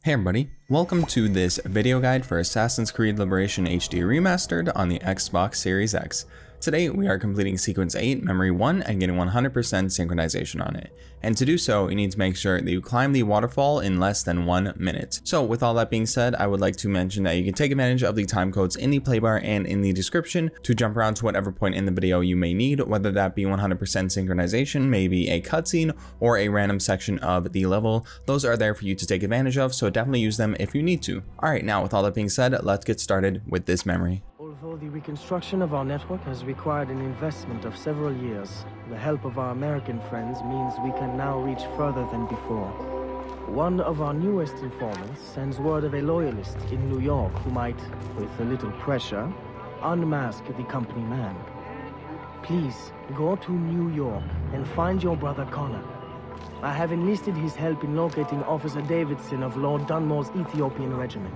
Hey everybody, welcome to this video guide for Assassin's Creed Liberation HD Remastered on the Xbox Series X. Today we are completing Sequence 8, Memory 1, and getting 100% synchronization on it. And to do so, you need to make sure that you climb the waterfall in less than 1 minute. So with all that being said, I would like to mention that you can take advantage of the time codes in the playbar and in the description to jump around to whatever point in the video you may need, whether that be 100% synchronization, maybe a cutscene, or a random section of the level. Those are there for you to take advantage of, so definitely use them if you need to. Alright, now with all that being said, let's get started with this memory. Although the reconstruction of our network has required an investment of several years, the help of our American friends means we can now reach further than before. One of our newest informants sends word of a loyalist in New York who might, with a little pressure, unmask the company man. Please, go to New York and find your brother Connor. I have enlisted his help in locating Officer Davidson of Lord Dunmore's Ethiopian regiment.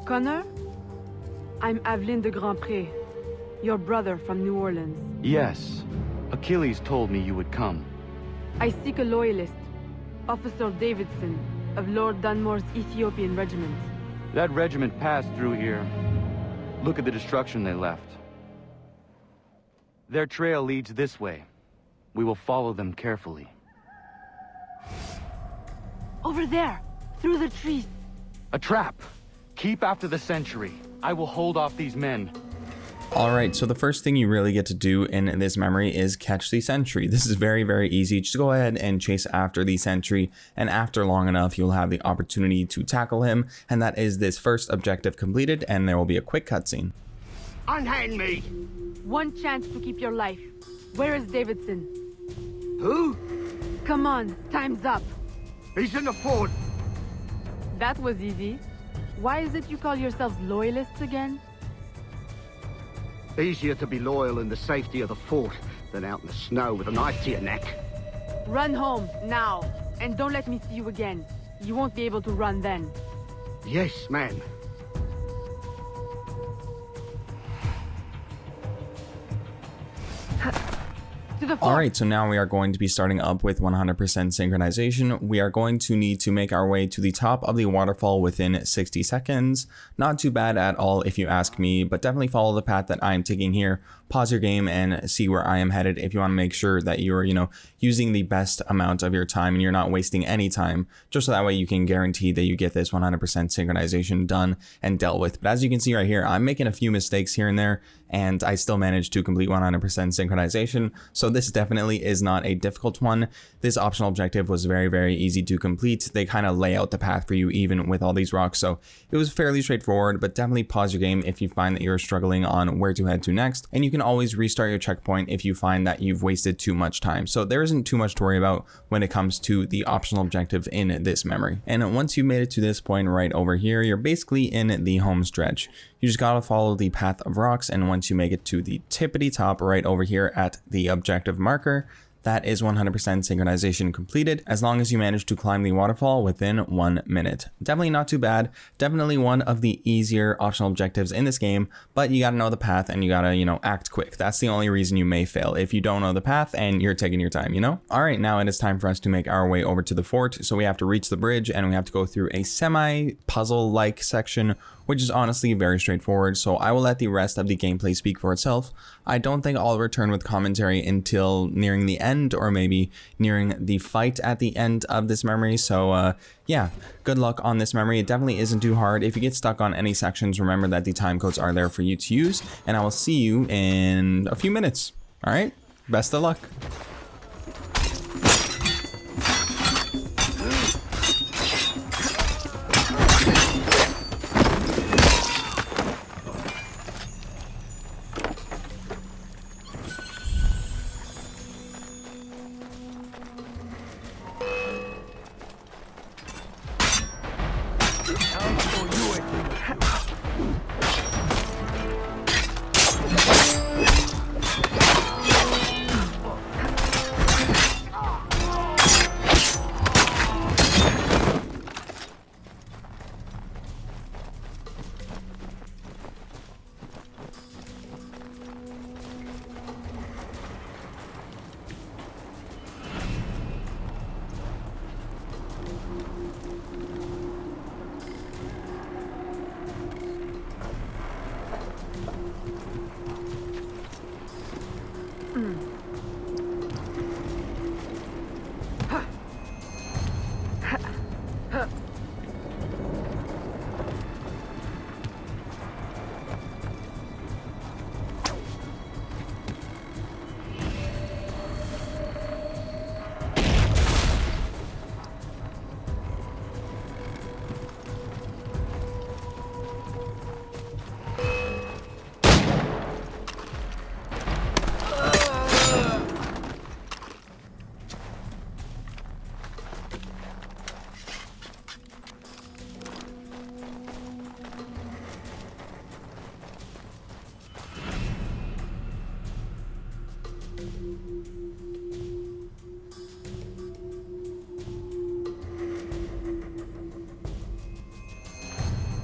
Connor? I'm Aveline de Grandpré, your brother from New Orleans. Yes. Achilles told me you would come. I seek a loyalist, Officer Davidson, of Lord Dunmore's Ethiopian regiment. That regiment passed through here. Look at the destruction they left. Their trail leads this way. We will follow them carefully. Over there, through the trees. A trap! Keep after the Sentry. I will hold off these men. Alright, so the first thing you really get to do in this memory is catch the Sentry. This is very, very easy. Just go ahead and chase after the Sentry, and after long enough, you'll have the opportunity to tackle him, and that is this first objective completed, and there will be a quick cutscene. Unhand me! One chance to keep your life. Where is Davidson? Who? Come on, time's up. He's in the fort. That was easy. Why is it you call yourselves loyalists again? Easier to be loyal in the safety of the fort than out in the snow with a knife to your neck. Run home, now. And don't let me see you again. You won't be able to run then. Yes, man. Alright, so now we are going to be starting up with 100% synchronization. We are going to need to make our way to the top of the waterfall within 60 seconds. Not too bad at all if you ask me, but definitely follow the path that I am taking here. Pause your game and see where I am headed if you want to make sure that you're, using the best amount of your time and you're not wasting any time, just so that way you can guarantee that you get this 100% synchronization done and dealt with. But as you can see right here, I'm making a few mistakes here and there, and I still managed to complete 100% synchronization. So this definitely is not a difficult one. This optional objective was very, very easy to complete. They kind of lay out the path for you even with all these rocks. So it was fairly straightforward, but definitely pause your game if you find that you're struggling on where to head to next. And you can always restart your checkpoint if you find that you've wasted too much time. So there isn't too much to worry about when it comes to the optional objective in this memory. And once you made it to this point right over here, you're basically in the home stretch. You just gotta follow the path of rocks, and once you make it to the tippity top right over here at the objective marker, that is 100% synchronization completed, as long as you manage to climb the waterfall within 1 minute. Definitely not too bad. Definitely one of the easier optional objectives in this game, but you gotta know the path and you gotta, act quick. That's the only reason you may fail, if you don't know the path and you're taking your time, Alright, now it is time for us to make our way over to the fort. So we have to reach the bridge and we have to go through a semi-puzzle-like section, which is honestly very straightforward, so I will let the rest of the gameplay speak for itself. I don't think I'll return with commentary until nearing the end, or maybe nearing the fight at the end of this memory, so yeah, good luck on this memory. It definitely isn't too hard. If you get stuck on any sections, remember that the time codes are there for you to use, and I will see you in a few minutes. Alright, best of luck.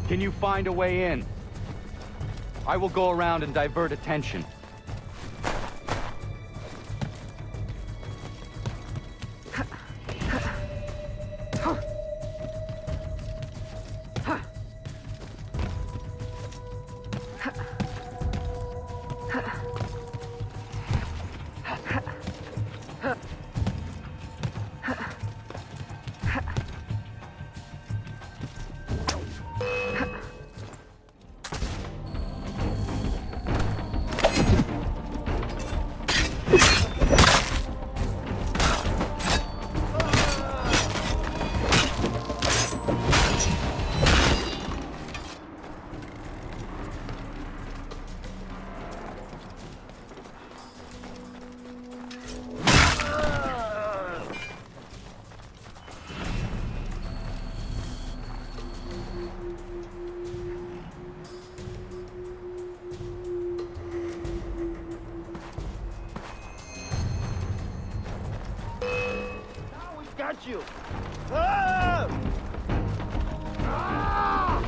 Can you find a way in? I will go around and divert attention. Got you! Ah! Ah!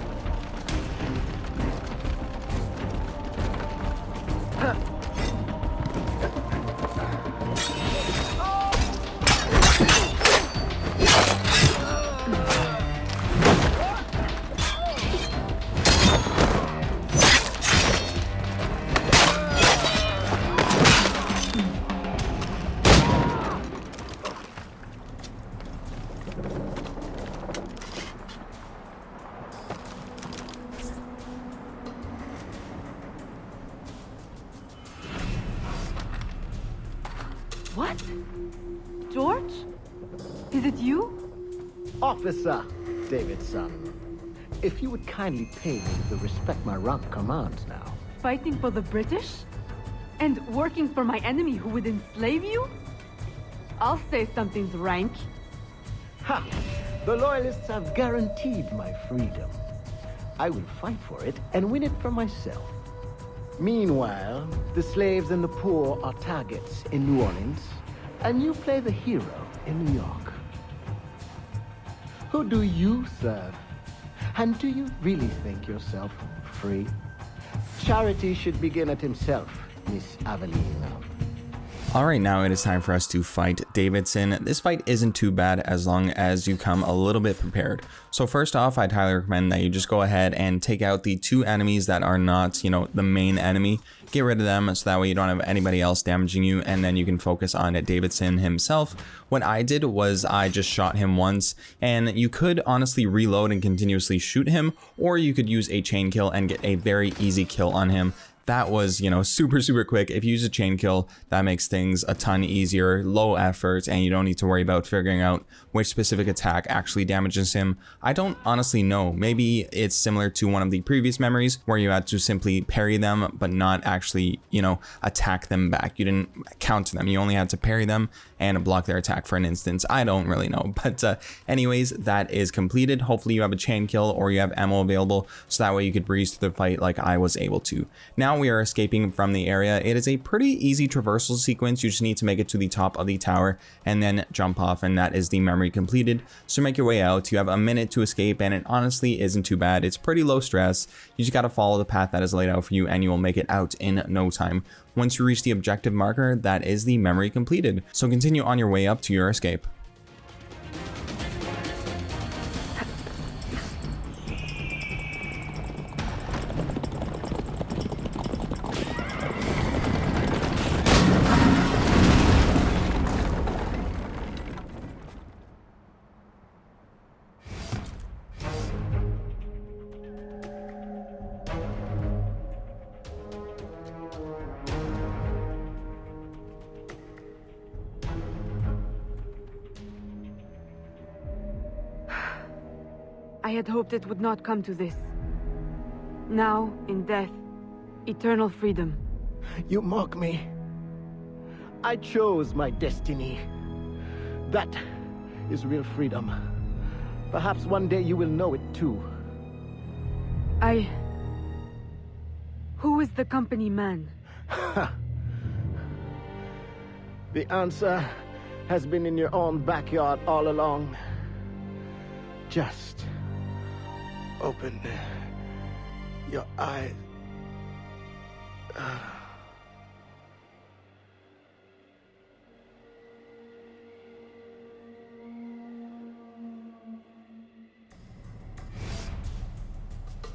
What? George? Is it you? Officer Davidson, if you would kindly pay me the respect my rank commands now. Fighting for the British? And working for my enemy who would enslave you? I'll say something's rank. Ha! The Loyalists have guaranteed my freedom. I will fight for it and win it for myself. Meanwhile, the slaves and the poor are targets in New Orleans, and you play the hero in New York. Who do you serve? And do you really think yourself free? Charity should begin at himself, Miss Aveline. Alright, now it is time for us to fight Davidson. This fight isn't too bad as long as you come a little bit prepared. So first off, I'd highly recommend that you just go ahead and take out the two enemies that are not, the main enemy. Get rid of them so that way you don't have anybody else damaging you, and then you can focus on Davidson himself. What I did was I just shot him once, and you could honestly reload and continuously shoot him, or you could use a chain kill and get a very easy kill on him. That was, super quick. If you use a chain kill, that makes things a ton easier, low effort, and you don't need to worry about figuring out which specific attack actually damages him. I don't honestly know. Maybe it's similar to one of the previous memories where you had to simply parry them, but not actually, attack them back. You didn't counter them. You only had to parry them and block their attack for an instance. I don't really know. But anyways, that is completed. Hopefully you have a chain kill or you have ammo available, so that way you could breeze through the fight like I was able to. Now we are escaping from the area. It is a pretty easy traversal sequence. You just need to make it to the top of the tower and then jump off, and that is the memory completed. So make your way out. You have a minute to escape, and it honestly isn't too bad. It's pretty low stress. You just got to follow the path that is laid out for you and you will make it out in no time. Once you reach the objective marker, that is the memory completed. So continue on your way up to your escape. I had hoped it would not come to this. Now, in death, eternal freedom. You mock me. I chose my destiny. That is real freedom. Perhaps one day you will know it too. Who is the company man? The answer has been in your own backyard all along. Just open Your eyes.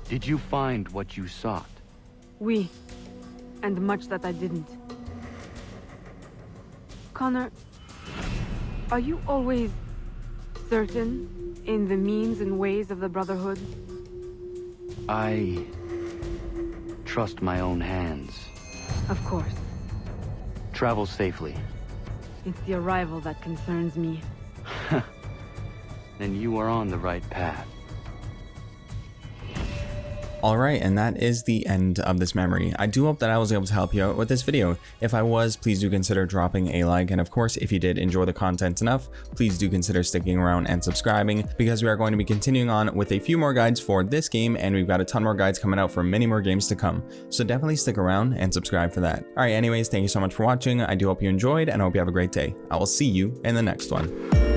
Did you find what you sought? We. And much that I didn't. Connor, are you always certain in the means and ways of the Brotherhood? I trust my own hands. Of course. Travel safely. It's the arrival that concerns me. Then you are on the right path. Alright, and that is the end of this memory. I do hope that I was able to help you out with this video. If I was, please do consider dropping a like, and of course, if you did enjoy the content enough, please do consider sticking around and subscribing, because we are going to be continuing on with a few more guides for this game, and we've got a ton more guides coming out for many more games to come. So definitely stick around and subscribe for that. Alright, anyways, thank you so much for watching. I do hope you enjoyed, and I hope you have a great day. I will see you in the next one.